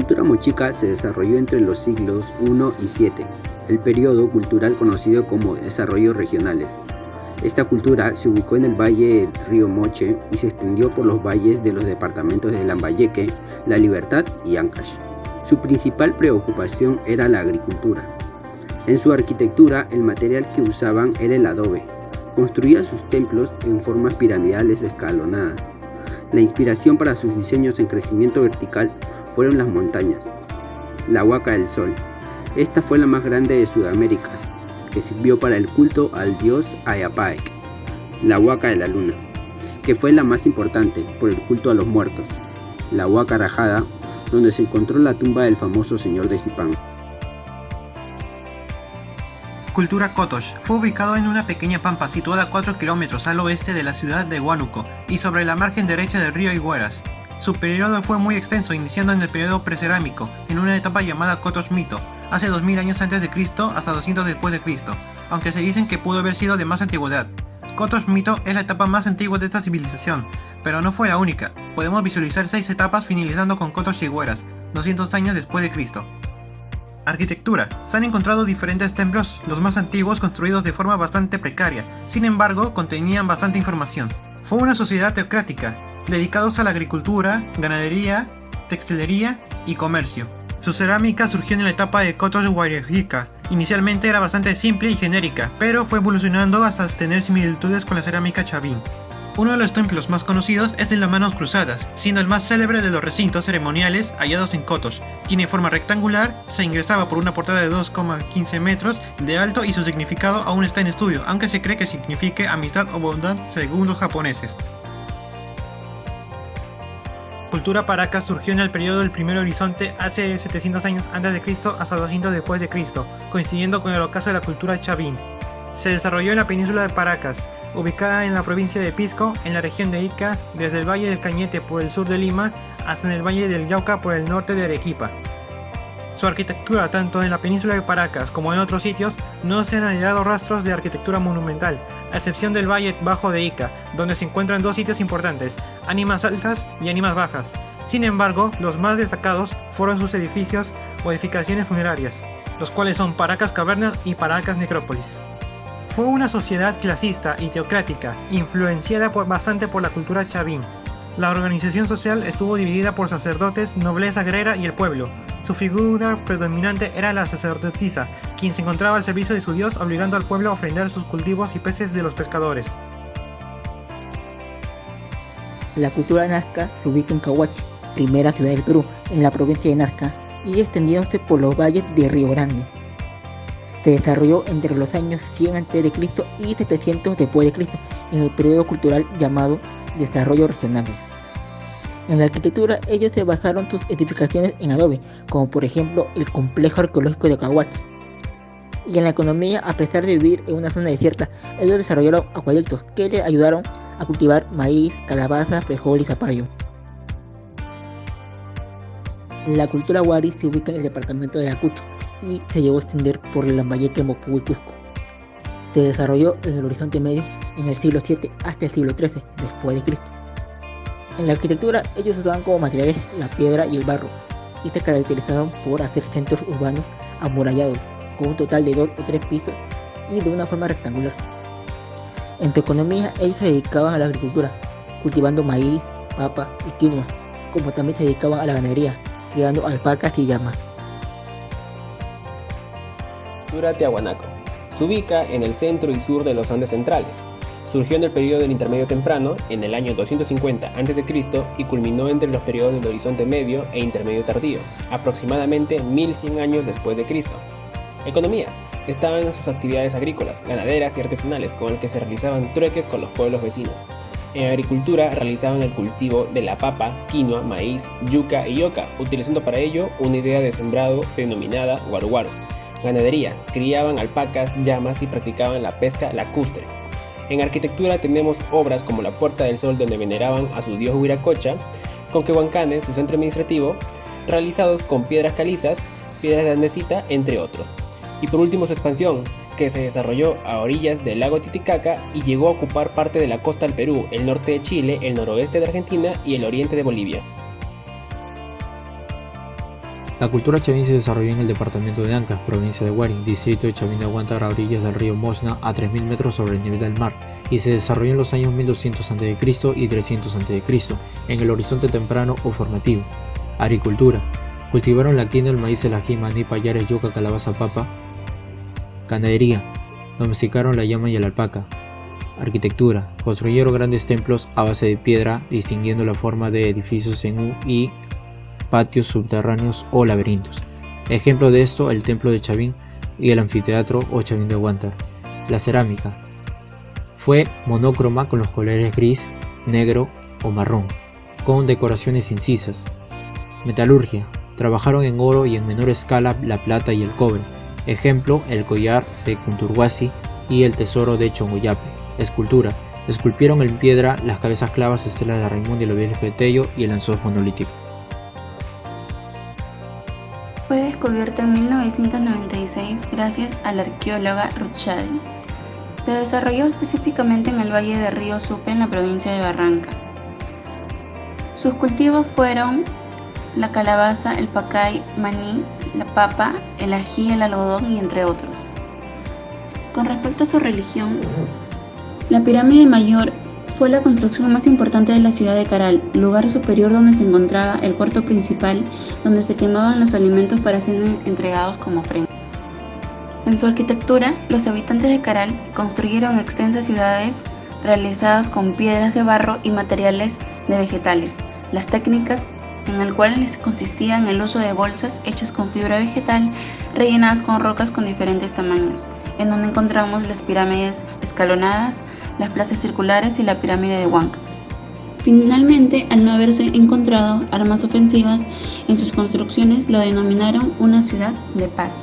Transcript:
cultura mochica se desarrolló entre los siglos I y VII, el periodo cultural conocido como desarrollos regionales. Esta cultura se ubicó en el valle del río Moche y se extendió por los valles de los departamentos de Lambayeque, La Libertad y Ancash. Su principal preocupación era la agricultura. En su arquitectura, el material que usaban era el adobe. Construían sus templos en formas piramidales escalonadas. La inspiración para sus diseños en crecimiento vertical fueron las montañas. La Huaca del Sol. Esta fue la más grande de Sudamérica, que sirvió para el culto al dios Ayapaec. La Huaca de la Luna, que fue la más importante por el culto a los muertos. La Huaca Rajada, donde se encontró la tumba del famoso señor de Zipán. Cultura Cotox fue ubicado en una pequeña pampa situada a 4 kilómetros al oeste de la ciudad de Huánuco y sobre la margen derecha del río Higueras. Su periodo fue muy extenso, iniciando en el periodo precerámico, en una etapa llamada Cotox Mito, hace 2000 años antes de Cristo hasta 200 después de Cristo, aunque se dicen que pudo haber sido de más antigüedad. Cotox Mito es la etapa más antigua de esta civilización, pero no fue la única. Podemos visualizar 6 etapas finalizando con Cotox Higueras, 200 años después de Cristo. Arquitectura. Se han encontrado diferentes templos, los más antiguos construidos de forma bastante precaria, sin embargo contenían bastante información. Fue una sociedad teocrática, dedicados a la agricultura, ganadería, textilería y comercio. Su cerámica surgió en la etapa de Cotox Huayrajica. Inicialmente era bastante simple y genérica, pero fue evolucionando hasta tener similitudes con la cerámica chavín. Uno de los templos más conocidos es el de las manos cruzadas, siendo el más célebre de los recintos ceremoniales hallados en Cotox. Tiene forma rectangular, se ingresaba por una portada de 2,15 metros de alto y su significado aún está en estudio, aunque se cree que signifique amistad o bondad según los japoneses. Cultura Paracas surgió en el periodo del Primer Horizonte hace 700 años antes de Cristo hasta 200 después de Cristo, coincidiendo con el ocaso de la cultura chavín. Se desarrolló en la península de Paracas, ubicada en la provincia de Pisco, en la región de Ica, desde el Valle del Cañete por el sur de Lima hasta en el Valle del Yauca por el norte de Arequipa. Su arquitectura, tanto en la península de Paracas como en otros sitios, no se han hallado rastros de arquitectura monumental, a excepción del Valle Bajo de Ica, donde se encuentran dos sitios importantes, ánimas altas y ánimas bajas. Sin embargo, los más destacados fueron sus edificios o edificaciones funerarias, los cuales son Paracas Cavernas y Paracas Necrópolis. Fue una sociedad clasista y teocrática, influenciada bastante por la cultura chavín. La organización social estuvo dividida por sacerdotes, nobleza agrera y el pueblo. Su figura predominante era la sacerdotisa, quien se encontraba al servicio de su dios, obligando al pueblo a ofrendar sus cultivos y peces de los pescadores. La cultura nazca se ubica en Cahuachi, primera ciudad del Perú, en la provincia de Nazca, y extendiéndose por los valles de Río Grande. Se desarrolló entre los años 100 a.C. y 700 después de Cristo, en el periodo cultural llamado Desarrollos Regionales. En la arquitectura, ellos se basaron sus edificaciones en adobe, como por ejemplo el complejo arqueológico de Cahuachi. Y en la economía, a pesar de vivir en una zona desierta, ellos desarrollaron acueductos que les ayudaron a cultivar maíz, calabaza, frijol y zapallo. La cultura Wari se ubica en el departamento de Ayacucho y se llegó a extender por el Lambayeque, Moquegua y Cusco. Se desarrolló en el Oriente Medio en el siglo VII hasta el siglo XIII después de Cristo. En la arquitectura, ellos usaban como materiales la piedra y el barro, y se caracterizaban por hacer centros urbanos amurallados, con un total de 2 o 3 pisos y de una forma rectangular. En su economía, ellos se dedicaban a la agricultura, cultivando maíz, papa y quinoa, como también se dedicaban a la ganadería, criando alpacas y llamas. Cultura Tiahuanaco. Se ubica en el centro y sur de los Andes centrales. Surgió en el periodo del Intermedio Temprano, en el año 250 a.C. y culminó entre los periodos del Horizonte Medio e Intermedio Tardío, aproximadamente 1100 años después de Cristo. Economía. Estaban en sus actividades agrícolas, ganaderas y artesanales, con el que se realizaban trueques con los pueblos vecinos. En agricultura realizaban el cultivo de la papa, quinoa, maíz, yuca y oca, utilizando para ello una idea de sembrado denominada guaruguaro. Ganadería. Criaban alpacas, llamas y practicaban la pesca lacustre. En arquitectura tenemos obras como la Puerta del Sol, donde veneraban a su dios Huiracocha, Conquehuancanes, su centro administrativo, realizados con piedras calizas, piedras de andesita, entre otros. Y por último su expansión, que se desarrolló a orillas del lago Titicaca y llegó a ocupar parte de la costa del Perú, el norte de Chile, el noroeste de Argentina y el oriente de Bolivia. La cultura chavín se desarrolló en el departamento de Ancash, provincia de Huari, distrito de Chavín de Huántar, a orillas del río Mosna, a 3.000 metros sobre el nivel del mar, y se desarrolló en los años 1200 a.C. y 300 a.C., en el horizonte temprano o formativo. Agricultura. Cultivaron la quinoa, el maíz, el ají, maní, payares, yuca, calabaza, papa. Ganadería. Domesticaron la llama y la alpaca. Arquitectura. Construyeron grandes templos a base de piedra, distinguiendo la forma de edificios en U y patios subterráneos o laberintos. Ejemplo de esto, el templo de Chavín y el anfiteatro o Chavín de Huántar. La cerámica. Fue monócroma con los colores gris, negro o marrón, con decoraciones incisas. Metalurgia. Trabajaron en oro y en menor escala la plata y el cobre. Ejemplo, el collar de Cunturhuasi y el tesoro de Chongoyape. Escultura. Esculpieron en piedra las cabezas clavas, estelas de Raimundo y la Virgen de Tello y el anzuelo monolítico. Fue descubierto en 1996 gracias a la arqueóloga Ruth Shadden. Se desarrolló específicamente en el valle del río Supe, en la provincia de Barranca. Sus cultivos fueron la calabaza, el pacay, maní, la papa, el ají, el algodón y entre otros. Con respecto a su religión, la pirámide mayor fue la construcción más importante de la ciudad de Caral, lugar superior donde se encontraba el cuarto principal, donde se quemaban los alimentos para ser entregados como ofrenda. En su arquitectura, los habitantes de Caral construyeron extensas ciudades realizadas con piedras de barro y materiales de vegetales. Las técnicas en el cual consistía en el uso de bolsas hechas con fibra vegetal rellenadas con rocas con diferentes tamaños, en donde encontramos las pirámides escalonadas, las plazas circulares y la pirámide de Huanca. Finalmente, al no haberse encontrado armas ofensivas en sus construcciones, lo denominaron una ciudad de paz.